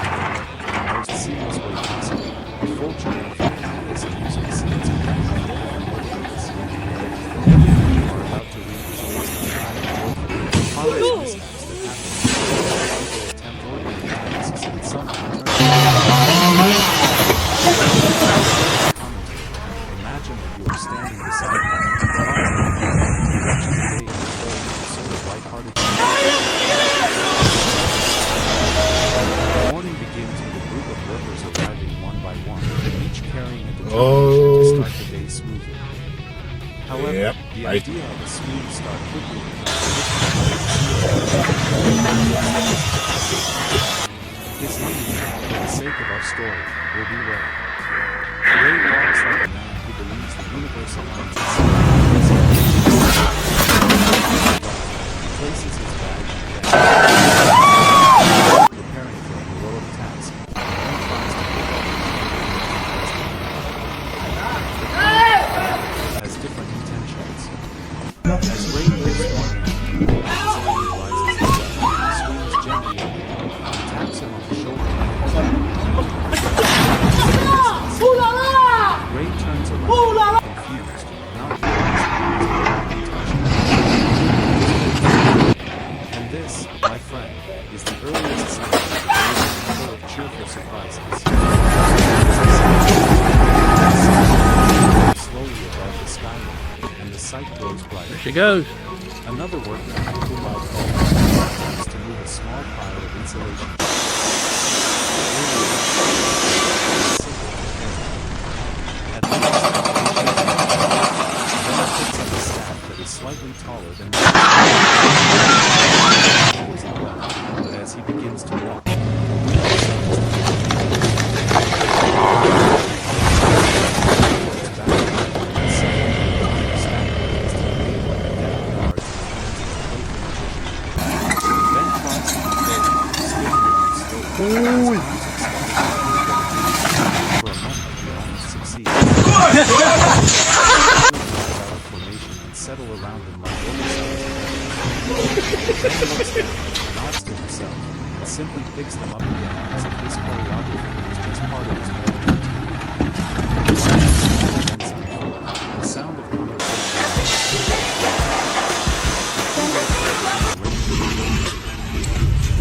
in the most seamless way possible. Fortunately for Canada's users, it's incredibly difficult motivates. Everything you are about to read is based on highly joyful, harmless mishaps that happen. People attempt ordinary tasks and somehow turn imagine that you are standing beside them, watching the day unfold in a sort of lighthearted. The morning begins with a group of workers arriving one by one, each carrying a determination to start the day smoothly. However, the idea of a smooth start quickly becomes this evening, for the sake of our story, will be Ray. Ray walks like a man who believes the universe aligns itself. He places his bag on the bed, preparing for a heroic task, and then tries to pick up has different intentions. As Ray lifts one hand, he realizes the other swings gently up and taps him on the shoulder. Ray turns around, confused, not and this, my friend, is the earliest sign that there is a number of cheerful surprises. Slowly above the skyline, and the sight grows brighter. There she goes. Another worker, whom I'll call, attempts to move a small pile of insulation. Slightly taller than but as he begins to walk, settle around him like oversized. Then looks down, nods to himself, and simply picks them up again as if this choreography was just part of his movement. The sound of conversation.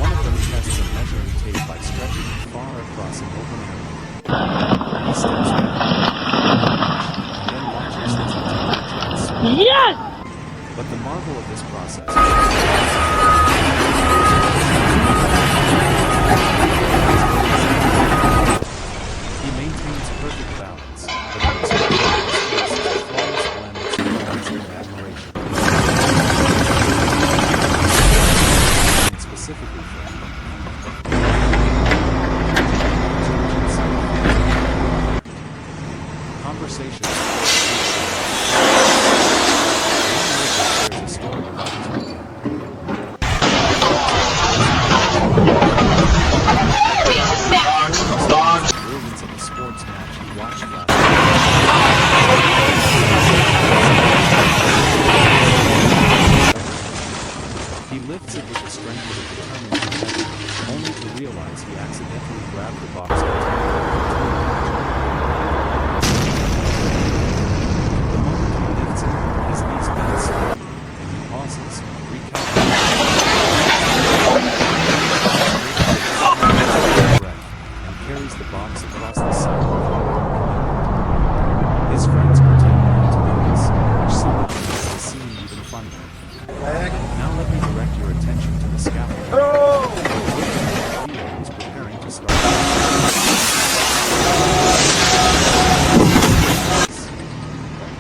One of them tests a measuring tape by stretching it far across an open area. He steps back. Yes! But the marvel of this process he maintains perfect balance, but in his flawless blend of surprise and admiration. And specifically for conversation. He lifts it with the strength of a determined man, only to realize he accidentally grabbed the box. The moment he lifts it, his knees bend slightly, and he pauses, recalculating, and carries the box across the sidewalk. His friends pretend not to notice, which somehow makes the scene even funnier. Now let me direct your attention to the scaffold. Leo is preparing to start.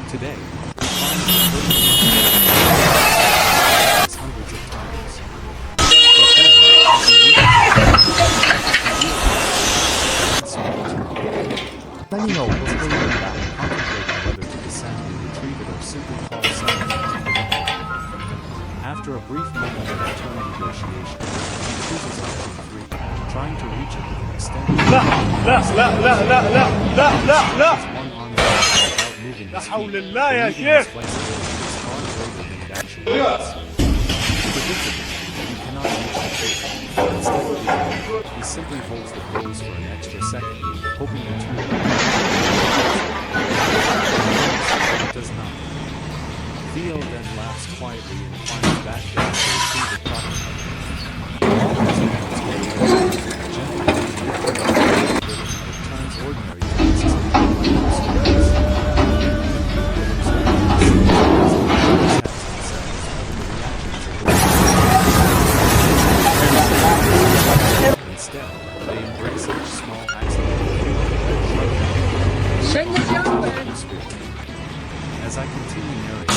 Today, we find the hundreds of times. Let me know contemplating whether to descend and retrieve it or simply call someone. After a brief moment of internal negotiation, he chooses option 3, trying to reach it with an extended لا حول الله يا شيخ. Predictably, you cannot reach the Instead of giving up, he simply holds the pose for an extra second, hoping the tool does not. Theo then laughs quietly and climbs back down to retrieve the proper height. It turns ordinary tasks into delightful stories. Instead, they embrace each small accident as I continue narrating.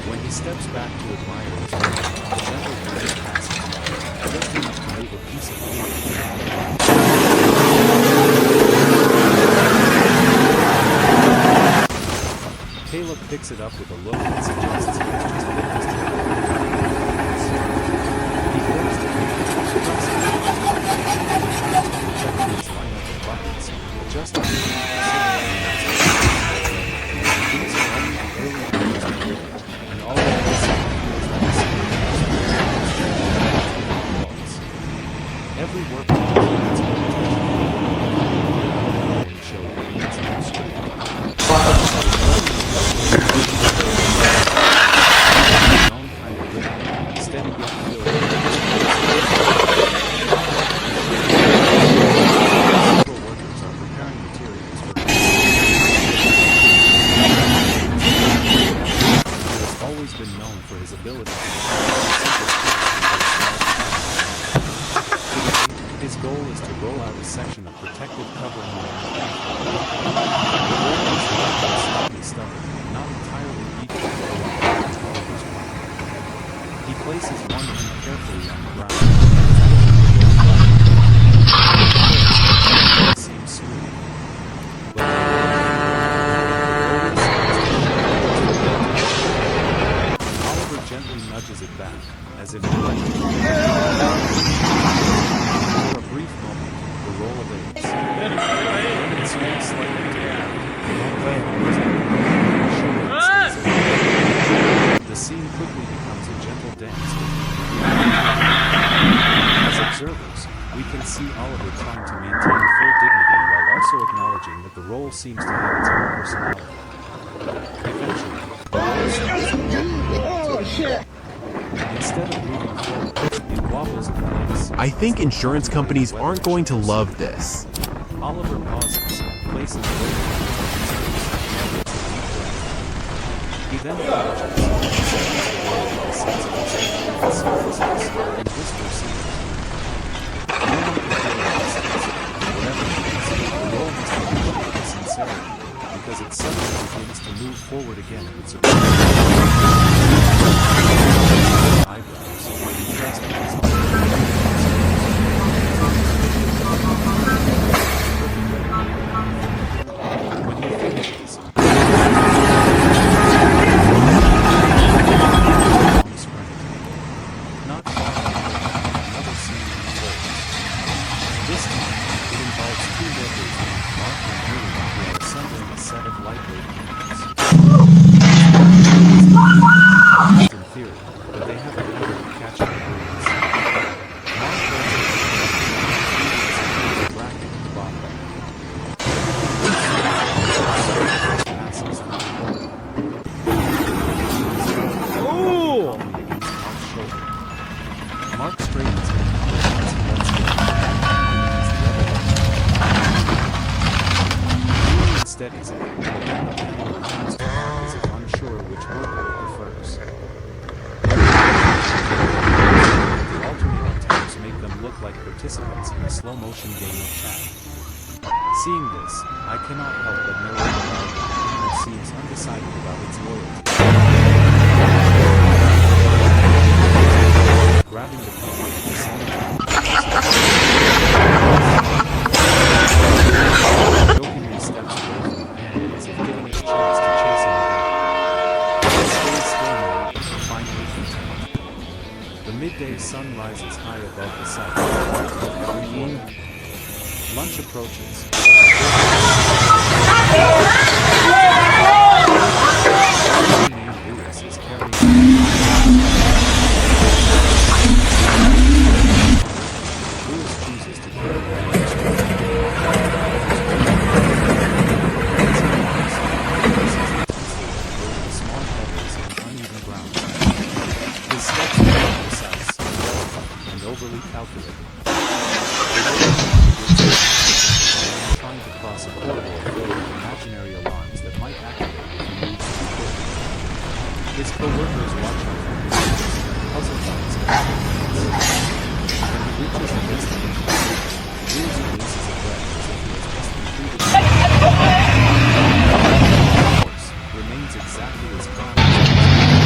When he steps back to admire his work, a gentle breeze passes, just enough to move a piece of paper. Caleb picks it up with a look that suggests he has just witnessed it. He goes to the line up of buttons, adjusting the these are only the early hours of the day, and all of this feels like the same as every work needs and show needs no strength. Been known for his ability his goal is to roll out a section of protective covering slightly stubborn, not entirely equal to Oliver's plan. He places one hand carefully on the ground. It seems smooth. Gently nudges it back, as if directing. For a brief moment, the roll abates. Then it swings slightly to the scene quickly becomes a gentle dance. As observers, we can see Oliver trying to maintain full dignity while also acknowledging that the role seems to have its own personality. Eventually, instead of moving forward, it wobbles in place. I think insurance companies aren't going to love this. Oliver pauses, places both hands. He then approaches, and whispers something. No one can feel whatever it is, the role must be with sincerity, because it suddenly begins to move forward again with surprise. Eyebrows, impressed with his when he finishes, not far another scene unfolds. This time, it involves two workers named Mark and Julie who are assembling a set of lightweight units. In theory, but they have a habit of catching the birds. Mark goes to the bracket at the bottom. Passes through the hole. Mark straightens it and lets go. Julian steadies it, but then the panel returns to him as if unsure which worker it prefers. The alternating taps make them look like participants in a slow-motion game of tag. Seeing this, I cannot help but narrate aloud that the panel seems undecided about its loyalty. Grabbing the phone at the same time. Jokingly steps away from the panel as if giving it a chance to chase him again. It stays still now, finally content. The midday sun rises high above the site. Every morning, Lunch approaches. Lewis is carrying Lewis chooses to carry small pebbles on uneven ground. His steps are precise, delicate, and overly calculated. Trying to cross a corridor filled with imaginary alarms that might activate if he moves too quickly. His co-workers watch him from his distance, puzzled by his actions. When he reaches the destination, Lewis releases a breath as if he has just completed the course, remains exactly as calm as is preparing to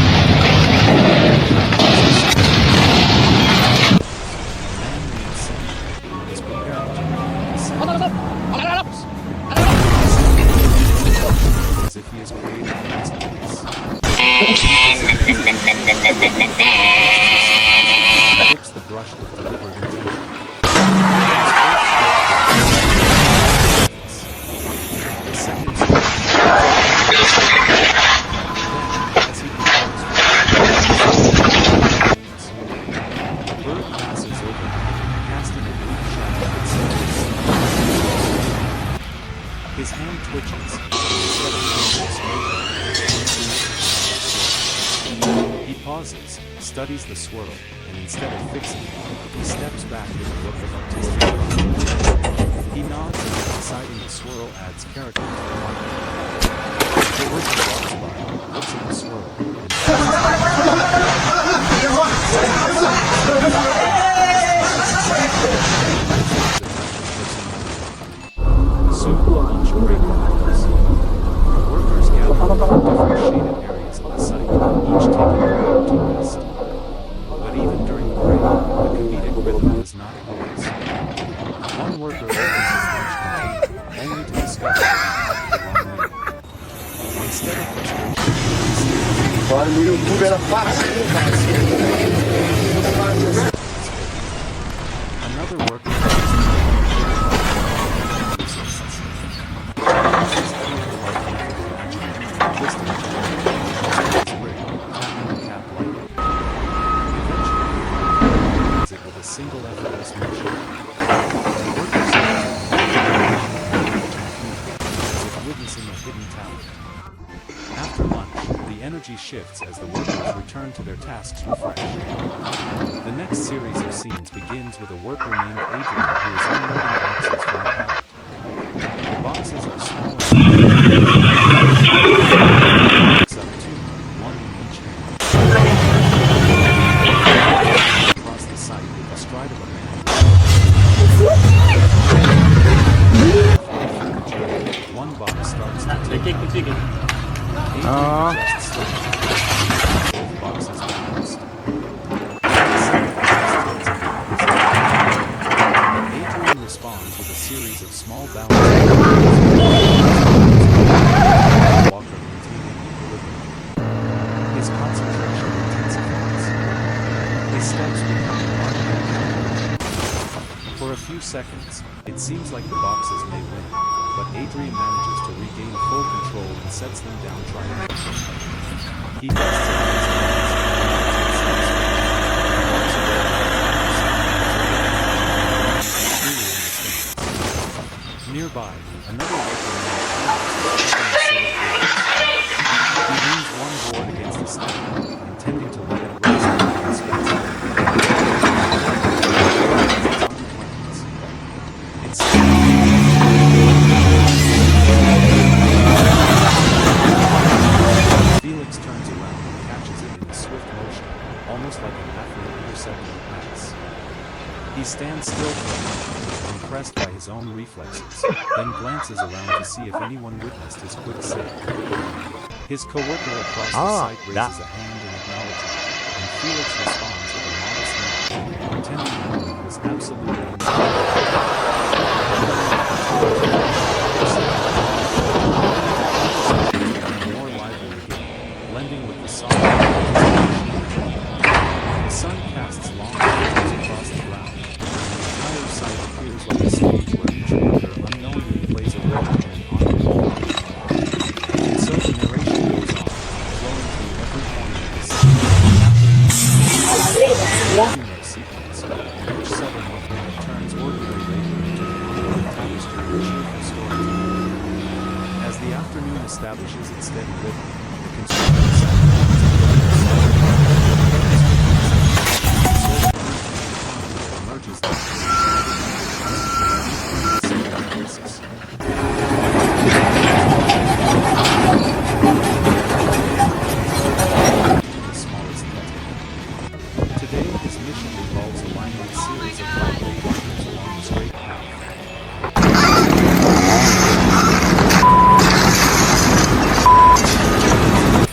as if he is creating a masterpiece. Grips the brush with deliberate intention. The second as he prepares a bird passes over him, casting a brief shadow that separates. His hand twitches, instead of he pauses, studies the swirl, and instead of fixing it, he steps back with a look of artistic pride. He nods as if deciding the swirl adds character to the art. The worker walks by, looks at the swirl, and soon the lunch break begins. The workers gather from different shaded areas of the site, each taking a break to rest. But even during the break, the comedic rhythm does not pause. One worker opens his lunch container, only to discover that he packed the wrong meal. Instead of frustration, another worker with a single effortless motion. The workers as if witnessing a hidden talent. After lunch, the energy shifts as the workers return to their tasks refreshed. The next series of scenes begins with a worker named Adrian who is unloading boxes from a pallet. The boxes are small picks up two, one in each hand. Across the site with the stride of a man. One box starts to take both boxes balanced. Adrian responds with a series of small balances. Walker maintaining equilibrium. His concentration intensifies. His steps become automatic. For a few seconds, it seems like the boxes may win, but Adrian manages to regain full control and sets them down triumphantly. He dusts his hands. Nearby, another worker he leans one board against the step, intending to let it rest on his face. Felix turns around and catches it in a swift motion, almost like an athlete intercepting a pass. He stands still for a moment, impressed by his own reflexes, then glances around to see if anyone witnessed his quick save. His co-worker across the site raises a hand in acknowledgement, and Felix responds with a modest nod, pretending the moment was absolutely more lively again, blending with the song. The sun casts long shadows across the ground, and the entire site appears like a stage where each the afternoon establishes its steady rhythm, the construction site emerges the smallest detail. Today, his mission involves aligning a series of vital markers along the straight path.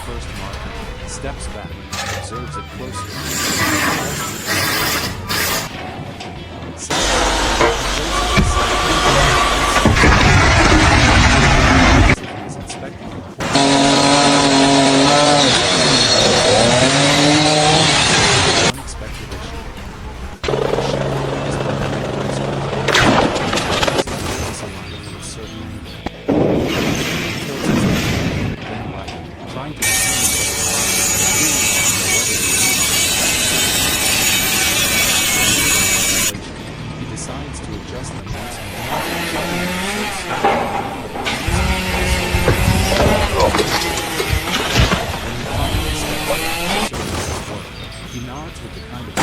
First marker steps back, observes it closely. He is inspecting the unexpected issue. Trying to he decides to adjust them once more. He nods with the kind of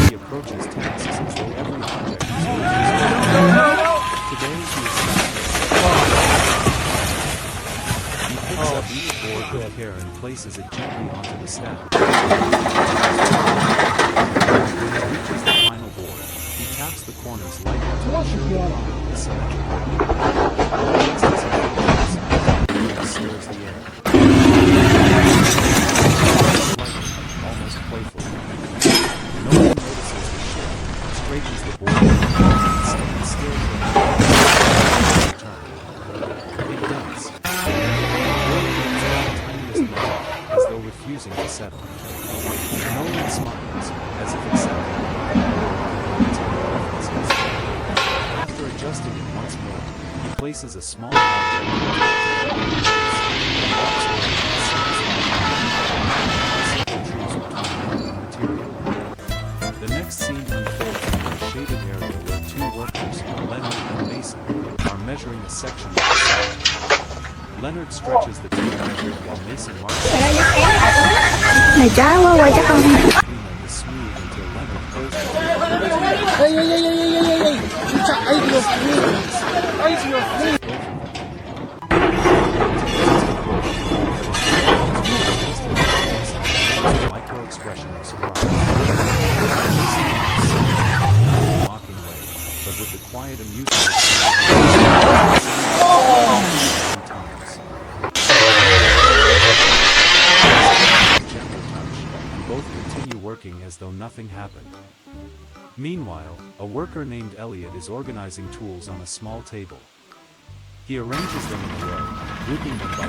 he approaches tasks as though every object is today he picks up each board with care and places it gently onto the stack. When he reaches the final board, he taps the corners lightly to ensure the line is symmetrical. Stirs the air. Almost playfully. No one notices the shift, straightens the board, and still it does. The tiniest measure, as though refusing to settle. Nolan smiles, as if accepting After adjusting it once more, he places a small object The next scene unfolds in a shaded area where two workers, Leonard and Mason, are measuring a section of the side. Leonard stretches the tape measure while Mason marks Mày trái quá quay chắc không. the smooth until Leonard pulls micro expression of surprise. Mocking way, but with the quiet amusement gentle touch, and both continue working as though nothing happened. Meanwhile, a worker named Elliot is organizing tools on a small table. He arranges them in a row, grouping them by